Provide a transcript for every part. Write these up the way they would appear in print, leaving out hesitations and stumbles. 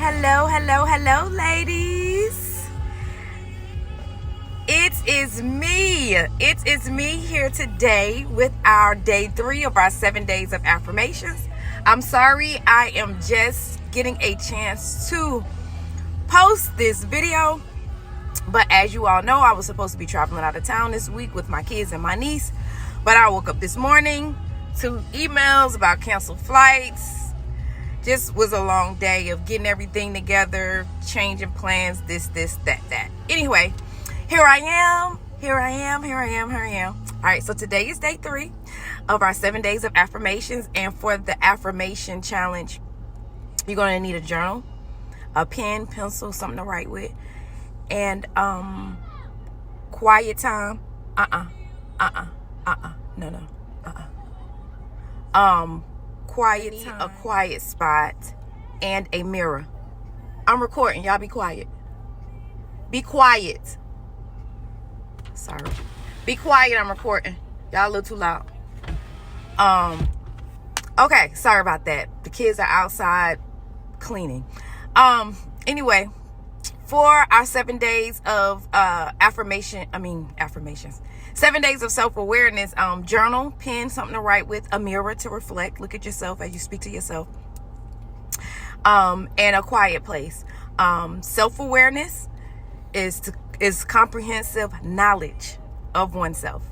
Hello, hello, hello, ladies. It is me. It is me here today with our day 3 of our 7 days of affirmations. I'm sorry, I am just getting a chance to post this video. But as you all know, I was supposed to be traveling out of town this week with my kids and my niece. But I woke up this morning to emails about canceled flights. Just was a long day of getting everything together, changing plans, this, that. Anyway, here I am. All right, so today is day 3 of our 7 days of affirmations. And for the affirmation challenge, you're going to need a journal, a pen, pencil, something to write with, and quiet time. Quiet time, a quiet spot, and a mirror. I'm recording. Y'all be quiet. Be quiet. Sorry. Be quiet. I'm recording. Y'all a little too loud. Okay. Sorry about that. The kids are outside cleaning. Anyway, for our 7 days of affirmations, 7 days of self-awareness, journal, pen, something to write with, a mirror to reflect, look at yourself as you speak to yourself, and a quiet place. Self-awareness is comprehensive knowledge of oneself.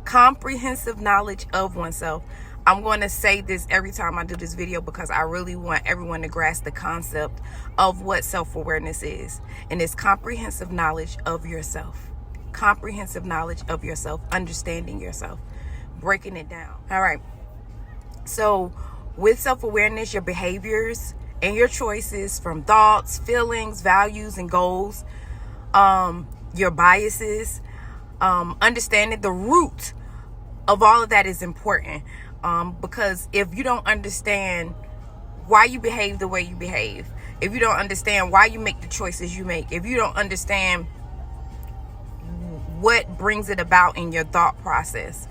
Comprehensive knowledge of oneself. I'm going to say this every time I do this video because I really want everyone to grasp the concept of what self-awareness is. And it's comprehensive knowledge of yourself. Comprehensive knowledge of yourself. Understanding yourself. Breaking it down. All right. So with self-awareness, your behaviors and your choices from thoughts, feelings, values, and goals, your biases, understanding the root of all of that is important. Because if you don't understand why you behave the way you behave, if you don't understand why you make the choices you make, if you don't understand what brings it about in your thought process,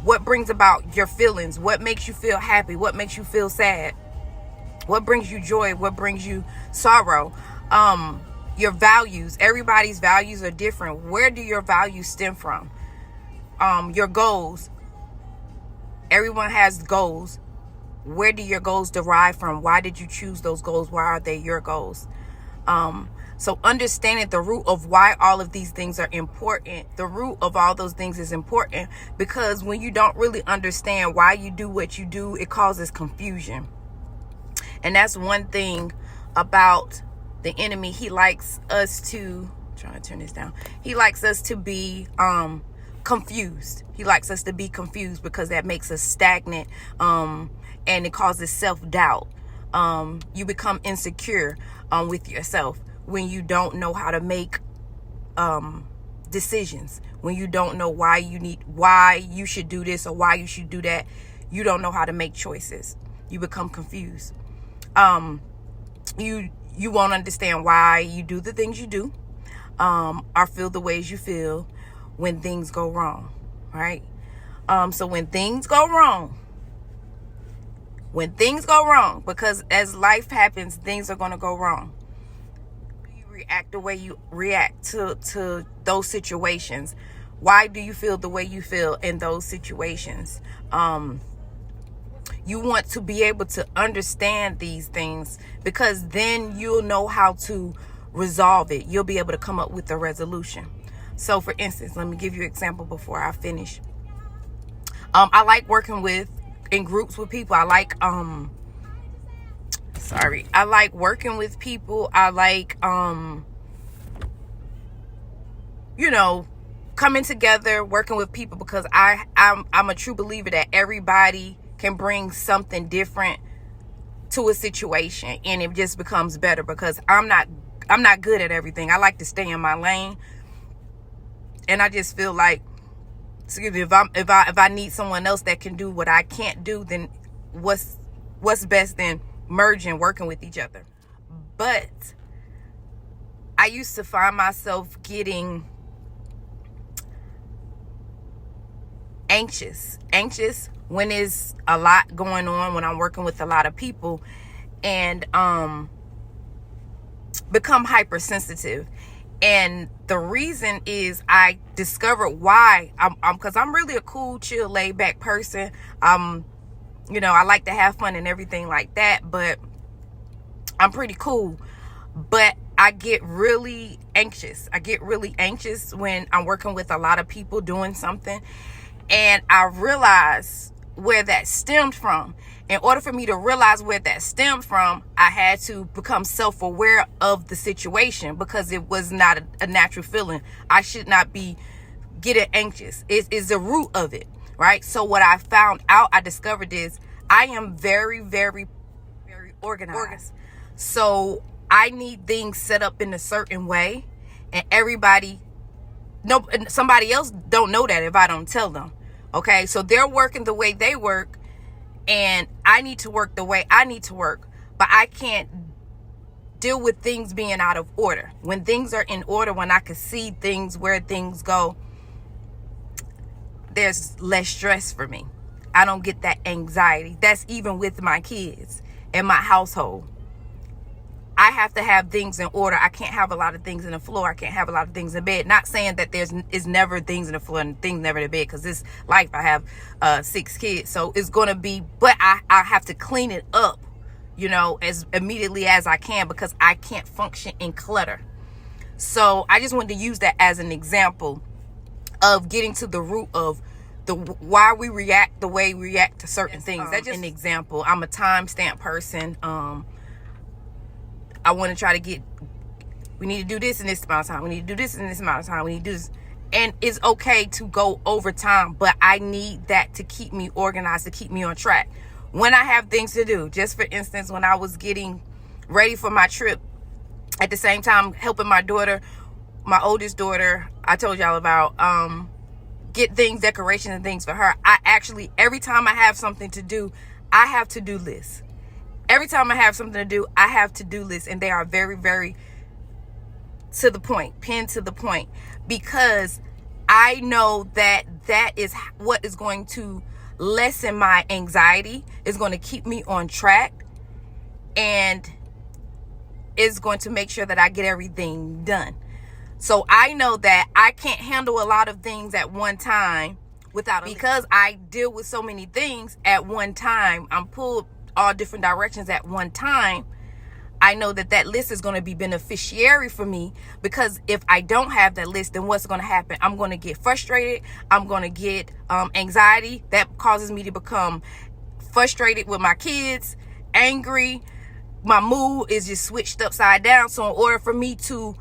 what brings about your feelings, what makes you feel happy, what makes you feel sad, what brings you joy, what brings you sorrow, your values. Everybody's values are different. Where do your values stem from? Your goals. Everyone has goals. Where do your goals derive from? Why did you choose those goals? Why are they your goals? So understanding the root of why all of these things are important, the root of all those things is important, because when you don't really understand why you do what you do, it causes confusion. And that's one thing about the enemy. He likes us to, trying to turn this down. He likes us to be confused. He likes us to be confused because that makes us stagnant, and it causes self-doubt. You become insecure with yourself when you don't know how to make decisions, when you don't know why you should do this or why you should do that. You don't know how to make choices. You become confused. You won't understand why you do the things you do, or feel the ways you feel when things go wrong, right? So when things go wrong, because as life happens, things are going to go wrong. You react the way you react to those situations. Why do you feel the way you feel in those situations? You want to be able to understand these things, because then you'll know how to resolve it. You'll be able to come up with a resolution. So for instance, let me give you an example before I finish. I like working in groups with people. I like working with people. I like coming together, working with people, because I'm a true believer that everybody can bring something different to a situation, and it just becomes better, because I'm not good at everything. I like to stay in my lane. And I just feel like, excuse me, if I need someone else that can do what I can't do, then what's best than merging, working with each other. But I used to find myself getting anxious when there's a lot going on, when I'm working with a lot of people, and become hypersensitive. And the reason is I discovered why. Because I'm really a cool, chill, laid back person. You know, I like to have fun and everything like that, but I'm pretty cool. But I get really anxious. I get really anxious when I'm working with a lot of people doing something. And I realized where that stemmed from. In order for me to realize where that stemmed from, I had to become self-aware of the situation, because it was not a natural feeling. I should not be getting anxious. It is the root of it, right? So what I found out, I discovered is I am very, very, very organized. So I need things set up in a certain way, and somebody else don't know that if I don't tell them. Okay, so they're working the way they work, and I need to work the way I need to work, but I can't deal with things being out of order. When things are in order, when I can see things, where things go, there's less stress for me. I don't get that anxiety. That's even with my kids and my household. I have to have things in order. I can't have a lot of things in the floor. I can't have a lot of things in bed. Not saying that is never things in the floor and things never in bed, because this life, I have 6 kids. So it's going to be, but I have to clean it up, you know, as immediately as I can, because I can't function in clutter. So I just wanted to use that as an example of getting to the root of why we react the way we react to certain things. That's just an example. I'm a timestamp person. I want to try to we need to do this in this amount of time. We need to do this in this amount of time. We need to do this. And it's okay to go over time, but I need that to keep me organized, to keep me on track. When I have things to do, just for instance, when I was getting ready for my trip, at the same time helping my daughter, my oldest daughter, I told y'all about, get things, decorations and things for her. I actually, every time I have something to do, I have to-do lists. Every time I have something to do, I have to-do lists, and they are very, very to the point, pinned to the point, because I know that is what is going to lessen my anxiety, is going to keep me on track, and is going to make sure that I get everything done. So I know that I can't handle a lot of things at one time because I deal with so many things at one time. I'm pulled all different directions at one time. I know that list is going to be beneficiary for me, because if I don't have that list, then what's going to happen? I'm going to get frustrated. I'm going to get anxiety. That causes me to become frustrated with my kids, angry. My mood is just switched upside down. So in order for me to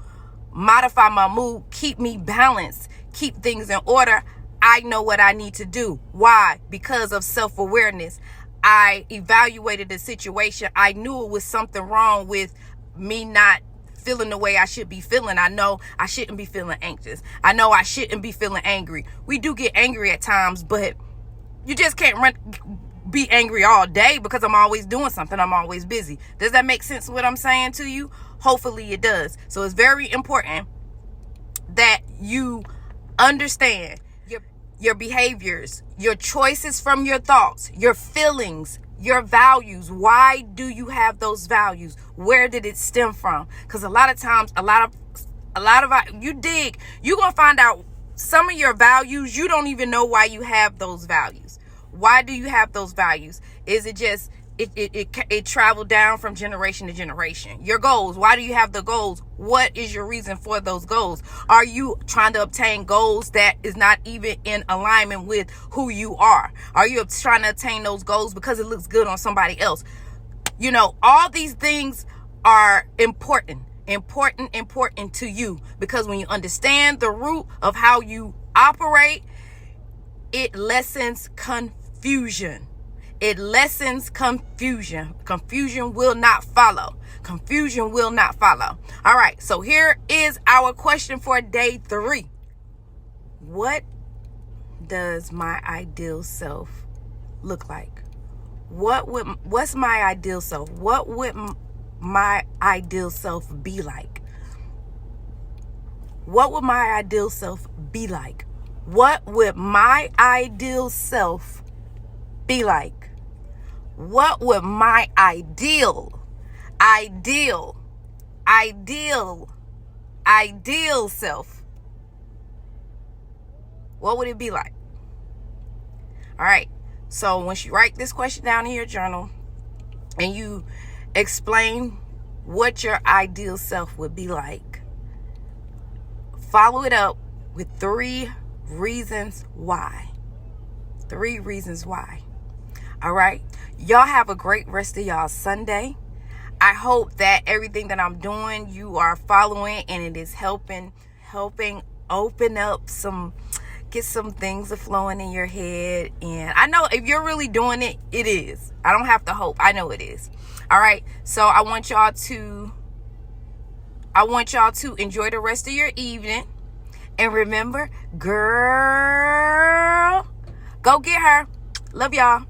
modify my mood, keep me balanced, keep things in order, I know what I need to do. Why? Because of self-awareness. I evaluated the situation. I knew it was something wrong with me not feeling the way I should be feeling. I know I shouldn't be feeling anxious. I know I shouldn't be feeling angry. We do get angry at times, but you just can't be angry all day, because I'm always doing something. I'm always busy. Does that make sense what I'm saying to you? Hopefully it does. So it's very important that you understand your behaviors, your choices from your thoughts, your feelings, your values. Why do you have those values? Where did it stem from? Because a lot of times, you're going to find out some of your values, you don't even know why you have those values. Why do you have those values? Is it just it traveled down from generation to generation? Your goals, why do you have the goals? What is your reason for those goals? Are you trying to obtain goals that is not even in alignment with who you are? Are you trying to attain those goals because it looks good on somebody else? You know, all these things are important to you, because when you understand the root of how you operate, it lessens confusion. It lessens confusion. Confusion will not follow. Confusion will not follow. All right. So here is our question for day 3. What does my ideal self look like? What's my ideal self? What would my ideal self be like? What would my ideal self be like? What would my ideal self be like? What would my ideal ideal self, what would it be like? All right. So once you write this question down in your journal and you explain what your ideal self would be like, follow it up with 3 reasons why. 3 reasons why. All right. Y'all have a great rest of y'all Sunday. I hope that everything that I'm doing, you are following, and it is helping open up get some things flowing in your head. And I know if you're really doing it, it is. I don't have to hope. I know it is. All right. So I want y'all to enjoy the rest of your evening. And remember, girl, go get her. Love y'all.